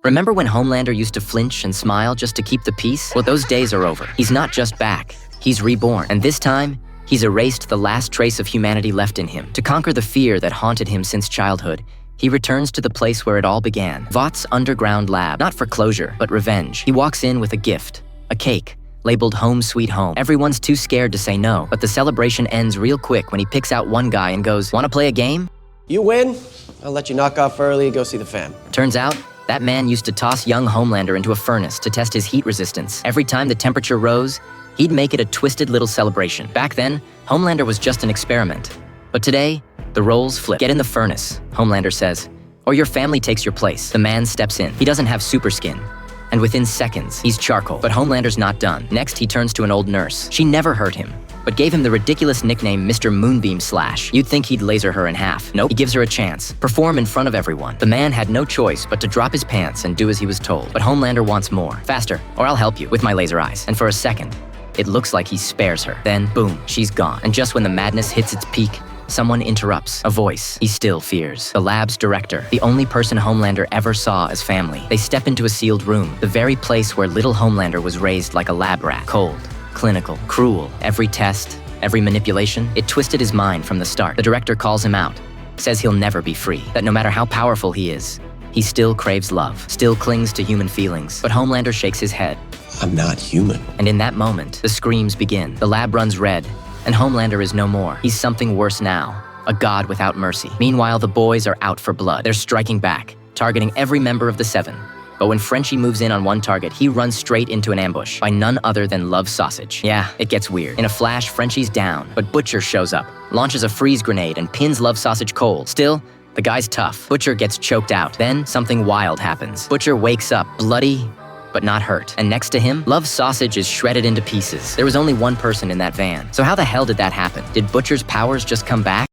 Remember when Homelander used to flinch and smile just to keep the peace? Well, those days are over. He's not just back, he's reborn. And this time, he's erased the last trace of humanity left in him. To conquer the fear that haunted him since childhood, he returns to the place where it all began, Vought's underground lab, not for closure, but revenge. He walks in with a gift, a cake, labeled Home Sweet Home. Everyone's too scared to say no, but the celebration ends real quick when he picks out one guy and goes, "Wanna play a game?" You win, I'll let you knock off early and go see the fam. Turns out, that man used to toss young Homelander into a furnace to test his heat resistance. Every time the temperature rose, he'd make it a twisted little celebration. Back then, Homelander was just an experiment. But today, the roles flip. "Get in the furnace," Homelander says, "or your family takes your place." The man steps in. He doesn't have super skin. And within seconds, he's charcoal. But Homelander's not done. Next, he turns to an old nurse. She never hurt him, but gave him the ridiculous nickname Mr. Moonbeam Slash. You'd think he'd laser her in half. Nope, he gives her a chance. Perform in front of everyone. The man had no choice but to drop his pants and do as he was told. But Homelander wants more. "Faster, or I'll help you," with my laser eyes. And for a second, it looks like he spares her. Then, boom, she's gone. And just when the madness hits its peak, someone interrupts. A voice he still fears. The lab's director, the only person Homelander ever saw as family. They step into a sealed room, the very place where little Homelander was raised like a lab rat. Cold, clinical, cruel. Every test, every manipulation, it twisted his mind from the start. The director calls him out, says he'll never be free, that no matter how powerful he is, he still craves love, still clings to human feelings. But Homelander shakes his head. I'm not human. And in that moment, the screams begin. The lab runs red, and Homelander is no more. He's something worse now, a god without mercy. Meanwhile, the boys are out for blood. They're striking back, targeting every member of the Seven. But when Frenchie moves in on one target, he runs straight into an ambush by none other than Love Sausage. Yeah, it gets weird. In a flash, Frenchie's down, but Butcher shows up, launches a freeze grenade, and pins Love Sausage cold. Still, the guy's tough. Butcher gets choked out. Then, something wild happens. Butcher wakes up, bloody, but not hurt. And next to him, Love Sausage is shredded into pieces. There was only one person in that van. So how the hell did that happen? Did Butcher's powers just come back?